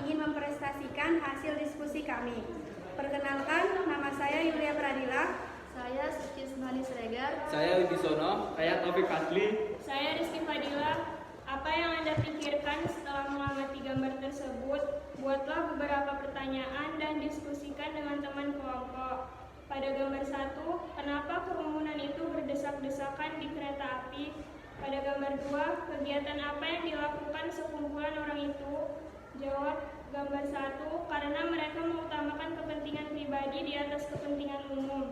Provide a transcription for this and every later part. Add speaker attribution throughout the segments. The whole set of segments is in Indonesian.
Speaker 1: ingin mempresentasikan hasil diskusi kami. Perkenalkan, nama saya Yulia Pradila.
Speaker 2: Saya Suci Sumani Siregar.
Speaker 3: Saya Wibisono. Saya Taufik Fadli.
Speaker 4: Saya Rizky Fadila. Apa yang Anda pikirkan setelah mengamati gambar tersebut? Buatlah beberapa pertanyaan dan diskusikan dengan teman kelompok. Pada gambar 1, kenapa kerumunan itu berdesak-desakan di kereta api? Pada gambar 2, kegiatan apa yang dilakukan sekumpulan orang itu? Jawab gambar 1, karena mereka mengutamakan kepentingan pribadi di atas kepentingan umum.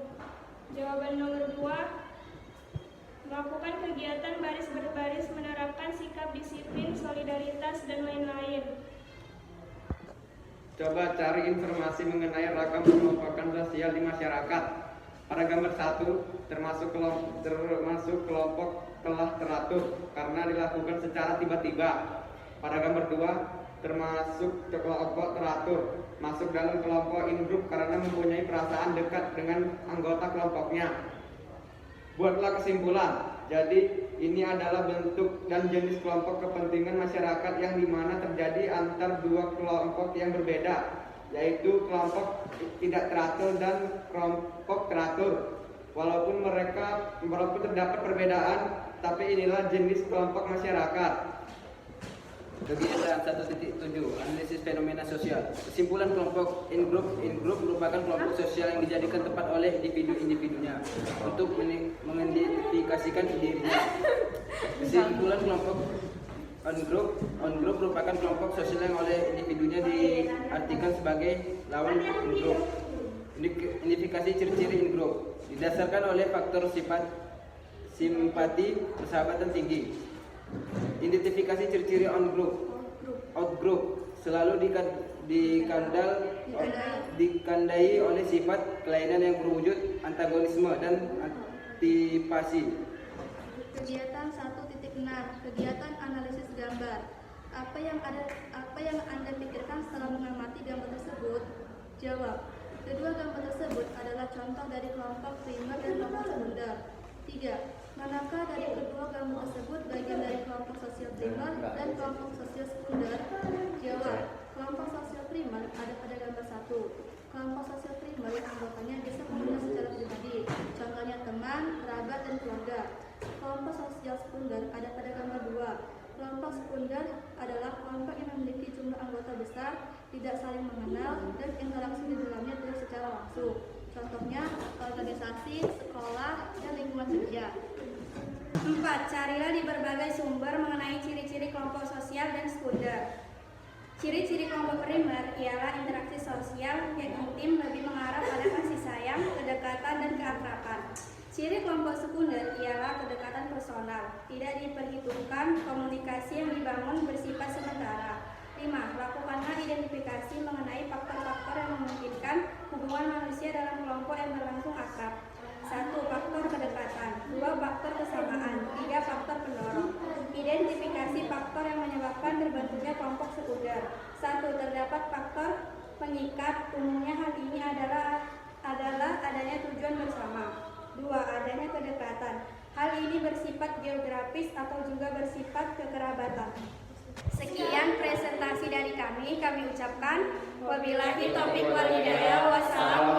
Speaker 4: Jawaban nomor 2, melakukan kegiatan baris berbaris, menerapkan sikap disiplin, solidaritas, dan lain-lain.
Speaker 3: Coba cari informasi mengenai ragam kelompokan sosial di masyarakat. Pada gambar 1, termasuk kelompok telah teratur karena dilakukan secara tiba-tiba. Pada gambar 2, termasuk kelompok teratur, masuk dalam kelompok in-group karena mempunyai perasaan dekat dengan anggota kelompoknya. Buatlah kesimpulan. Jadi ini adalah bentuk dan jenis kelompok kepentingan masyarakat yang dimana terjadi antar dua kelompok yang berbeda, yaitu kelompok tidak teratur dan kelompok teratur. Walaupun terdapat perbedaan, tapi inilah jenis kelompok masyarakat. Kegiatan 1.7, analisis fenomena sosial. Kesimpulan, kelompok in-group merupakan kelompok sosial yang dijadikan tempat oleh individu-individunya untuk mengidentifikasikan dirinya. Kesimpulan, kelompok on-group merupakan kelompok sosial yang oleh individunya diartikan sebagai lawan in-group. Identifikasi ciri-ciri in-group didasarkan oleh faktor sifat simpati, persahabatan tinggi. Identifikasi ciri-ciri out-group selalu dikandai oleh sifat kelainan yang berwujud antagonisme dan antipati.
Speaker 2: Kegiatan 1.6, kegiatan analisis gambar. Apa yang Anda pikirkan setelah mengamati gambar tersebut? Jawab. Kedua gambar tersebut adalah contoh dari kelompok primer dan kelompok sekunder. 3. Manakah dari kedua gambar tersebut bagian dari kelompok sosial primer dan kelompok sosial sekunder? Jawab. Kelompok sosial primer ada pada gambar 1. Kelompok sosial primer anggotanya bisa mengenal secara pribadi, contohnya teman, kerabat, dan keluarga. Kelompok sosial sekunder ada pada gambar 2. Kelompok sekunder adalah kelompok yang memiliki jumlah anggota besar, tidak saling mengenal, dan interaksi di dalamnya tidak secara langsung. Contohnya organisasi, sekolah, dan lingkungan kerja.
Speaker 1: 4. Carilah di berbagai sumber mengenai ciri-ciri kelompok sosial dan sekunder. Ciri-ciri kelompok primer ialah interaksi sosial yang intim, lebih mengarah pada kasih sayang, kedekatan, dan keakraban. Ciri kelompok sekunder ialah kedekatan personal, tidak diperhitungkan, komunikasi yang dibangun bersifat sementara. 5. Lakukanlah identifikasi mengenai faktor-faktor yang memungkinkan hubungan manusia dalam kelompok yang berlangsung akrab. 1. Faktor kedekatan. 2. Faktor kesamaan. 3. Faktor pendorong. Identifikasi faktor yang menyebabkan terbentuknya kelompok sekunder. 1. Terdapat faktor pengikat. Umumnya hal ini adalah adanya tujuan bersama. 2. Adanya kedekatan. Hal ini bersifat geografis atau juga bersifat kekerabatan. Sekian presentasi dari kami ucapkan wabillahi taufiq wal hidayah. Wassalamualaikum